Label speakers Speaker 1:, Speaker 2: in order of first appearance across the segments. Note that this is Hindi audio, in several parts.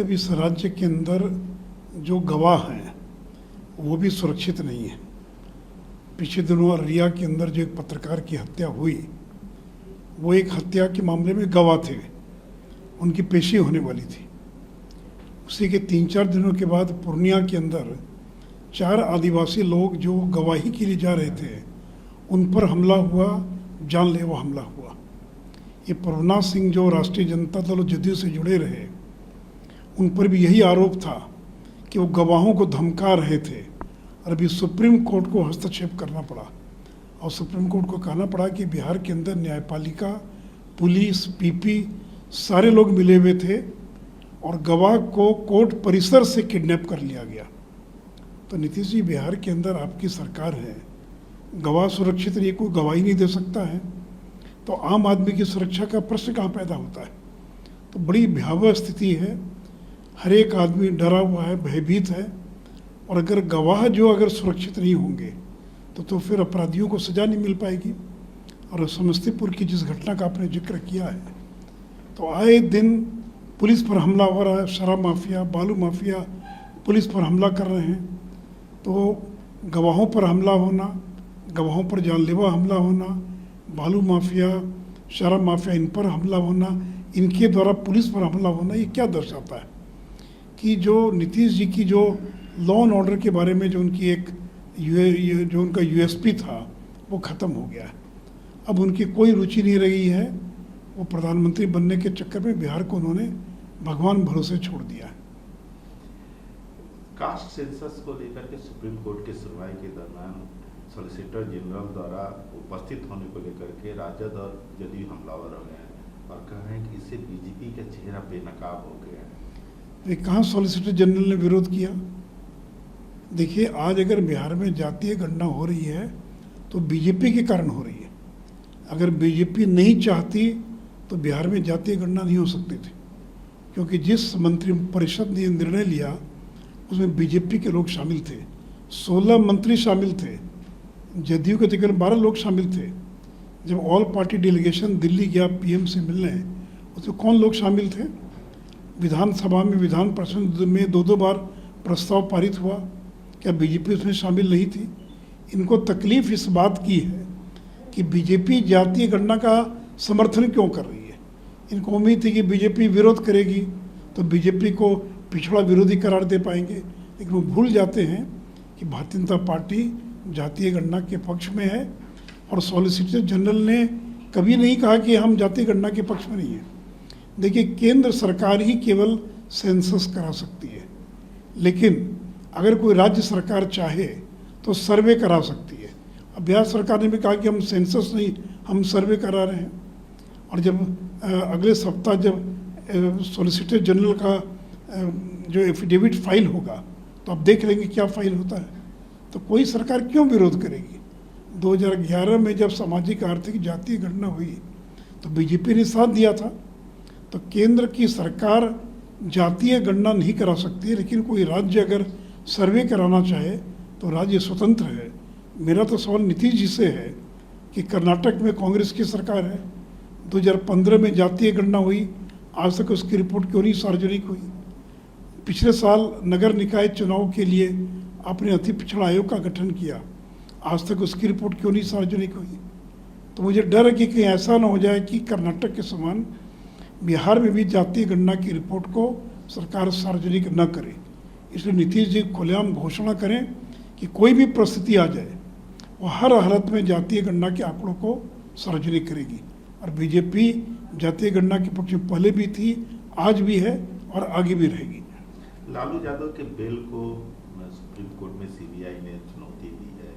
Speaker 1: देखिए, अभी इस राज्य के अंदर जो गवाह हैं वो भी सुरक्षित नहीं है। पिछले दिनों अररिया के अंदर जो एक पत्रकार की हत्या हुई, वो एक हत्या के मामले में गवाह थे, उनकी पेशी होने वाली थी। उसी के 3-4 दिनों के बाद पूर्णिया के अंदर 4 आदिवासी लोग जो गवाही के लिए जा रहे थे, उन पर हमला हुआ, जानलेवा हमला हुआ। ये प्रभुनाथ सिंह जो राष्ट्रीय जनता दल और जदयू से जुड़े रहे, उन पर भी यही आरोप था कि वो गवाहों को धमका रहे थे। और अभी सुप्रीम कोर्ट को हस्तक्षेप करना पड़ा और सुप्रीम कोर्ट को कहना पड़ा कि बिहार के अंदर न्यायपालिका, पुलिस, पीपी सारे लोग मिले हुए थे और गवाह को कोर्ट परिसर से किडनैप कर लिया गया। तो नीतीश जी, बिहार के अंदर आपकी सरकार है, गवाह सुरक्षित नहीं, कोई गवाही नहीं दे सकता है, तो आम आदमी की सुरक्षा का प्रश्न कहाँ पैदा होता है? तो बड़ी भयावह स्थिति है। हर एक आदमी डरा हुआ है, भयभीत है। और अगर गवाह जो अगर सुरक्षित नहीं होंगे तो फिर अपराधियों को सज़ा नहीं मिल पाएगी। और समस्तीपुर की जिस घटना का आपने जिक्र किया है, तो आए दिन पुलिस पर हमला हो रहा है, शराब माफिया, बालू माफिया पुलिस पर हमला कर रहे हैं। तो गवाहों पर हमला होना, गवाहों पर जानलेवा हमला होना, बालू माफिया, शराब माफिया, इन पर हमला होना, इनके द्वारा पुलिस पर हमला होना, ये क्या दर्शाता है कि जो नीतीश जी की जो लॉ एंड ऑर्डर के बारे में जो उनकी एक जो उनका यूएसपी था, वो ख़त्म हो गया है। अब उनकी कोई रुचि नहीं रही है। वो प्रधानमंत्री बनने के चक्कर में बिहार को उन्होंने भगवान भरोसे छोड़ दिया है।
Speaker 2: कास्ट सेंसस को लेकर के सुप्रीम कोर्ट की सुनवाई के दौरान सॉलिसिटर जनरल द्वारा उपस्थित होने को लेकर के राजद और जदयू हमलावर हो गए हैं और कह रहे हैं कि इससे बीजेपी का चेहरा बेनकाब हो गया है।
Speaker 1: कहाँ सॉलिसिटर जनरल ने विरोध किया? देखिए, आज अगर बिहार में जातीय गणना हो रही है तो बीजेपी के कारण हो रही है। अगर बीजेपी नहीं चाहती तो बिहार में जातीय गणना नहीं हो सकती थी, क्योंकि जिस मंत्रिपरिषद ने निर्णय लिया उसमें बीजेपी के लोग शामिल थे, 16 मंत्री शामिल थे, जदयू के तकरीबन 12 लोग शामिल थे। जब ऑल पार्टी डेलीगेशन दिल्ली गया पीएम से मिलने, उसमें कौन लोग शामिल थे? विधानसभा में, विधान परिषद में 2-2 बार प्रस्ताव पारित हुआ, क्या बीजेपी उसमें शामिल नहीं थी? इनको तकलीफ इस बात की है कि बीजेपी जातीय गणना का समर्थन क्यों कर रही है। इनको उम्मीद थी कि बीजेपी विरोध करेगी तो बीजेपी को पिछड़ा विरोधी करार दे पाएंगे, लेकिन वो भूल जाते हैं कि भारतीय जनता पार्टी जातीय गणना के पक्ष में है। और सॉलिसिटर जनरल ने कभी नहीं कहा कि हम जातीय गणना के पक्ष में नहीं हैं। देखिए, केंद्र सरकार ही केवल सेंसस करा सकती है, लेकिन अगर कोई राज्य सरकार चाहे तो सर्वे करा सकती है। अब बिहार सरकार ने भी कहा कि हम सेंसस नहीं, हम सर्वे करा रहे हैं। और जब अगले सप्ताह जब सॉलिसिटर जनरल का जो एफिडेविट फाइल होगा तो आप देख लेंगे क्या फाइल होता है। तो कोई सरकार क्यों विरोध करेगी? 2011 में जब सामाजिक आर्थिक जातीय गणना हुई तो बीजेपी ने साथ दिया था। तो केंद्र की सरकार जातीय गणना नहीं करा सकती, लेकिन कोई राज्य अगर सर्वे कराना चाहे तो राज्य स्वतंत्र है। मेरा तो सवाल नीतीश जी से है कि कर्नाटक में कांग्रेस की सरकार है, 2015 में जातीय गणना हुई, आज तक उसकी रिपोर्ट क्यों नहीं सार्वजनिक हुई? पिछले साल नगर निकाय चुनाव के लिए आपने अति पिछड़ा आयोग का गठन किया, आज तक उसकी रिपोर्ट क्यों नहीं सार्वजनिक हुई? तो मुझे डर है कि कहीं ऐसा ना हो जाए कि कर्नाटक के समान बिहार में भी जातीय गणना की रिपोर्ट को सरकार सार्वजनिक न करे। इसलिए नीतीश जी खुलेआम घोषणा करें कि कोई भी परिस्थिति आ जाए वो हर हालत में जातीय गणना के आंकड़ों को सार्वजनिक करेगी। और बीजेपी जातीय गणना के पक्ष में पहले भी थी, आज भी है और आगे भी रहेगी।
Speaker 2: लालू यादव के बेल को सुप्रीम कोर्ट में सीबीआई ने चुनौती दी है।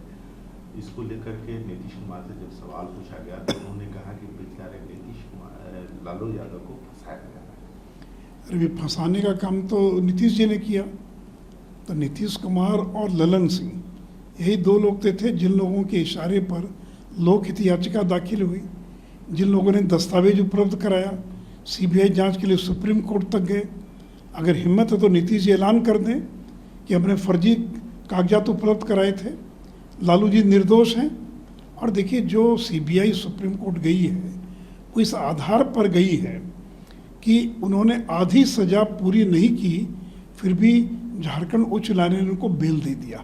Speaker 2: इसको लेकर के नीतीश कुमार से जब सवाल पूछा गया तो उन्होंने कहा कि बेचारे लालू यादव को फंसाया गया।
Speaker 1: अरे, फंसाने का काम तो नीतीश जी ने किया। तो नीतीश कुमार और ललन सिंह, यही 2 लोग थे जिन लोगों के इशारे पर लोकहित याचिका दाखिल हुई, जिन लोगों ने दस्तावेज उपलब्ध कराया, सीबीआई जांच के लिए सुप्रीम कोर्ट तक गए। अगर हिम्मत है तो नीतीश जी ऐलान कर दें कि हमने फर्जी कागजात उपलब्ध कराए थे, लालू जी निर्दोष हैं। और देखिए, जो सीबीआई सुप्रीम कोर्ट गई है वो इस आधार पर गई है कि उन्होंने आधी सज़ा पूरी नहीं की, फिर भी झारखंड उच्च न्यायालय ने उनको बेल दे दिया।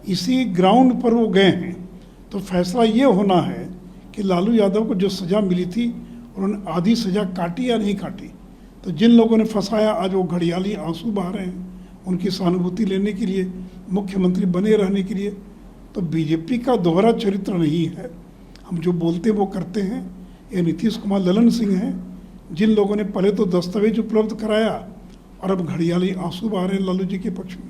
Speaker 1: इसी ग्राउंड पर वो गए हैं। तो फैसला ये होना है कि लालू यादव को जो सज़ा मिली थी उन्होंने आधी सज़ा काटी या नहीं काटी। तो जिन लोगों ने फंसाया आज वो घड़ियाली आंसू बहा रहे हैं उनकी सहानुभूति लेने के लिए, मुख्यमंत्री बने रहने के लिए। तो बीजेपी का दोहरा चरित्र नहीं है, हम जो बोलते वो करते हैं। ये नीतीश कुमार ललन सिंह हैं, जिन लोगों ने पहले तो दस्तावेज उपलब्ध कराया और अब घड़ियाली आंसू बहा रहे हैं लालू जी के पक्ष में।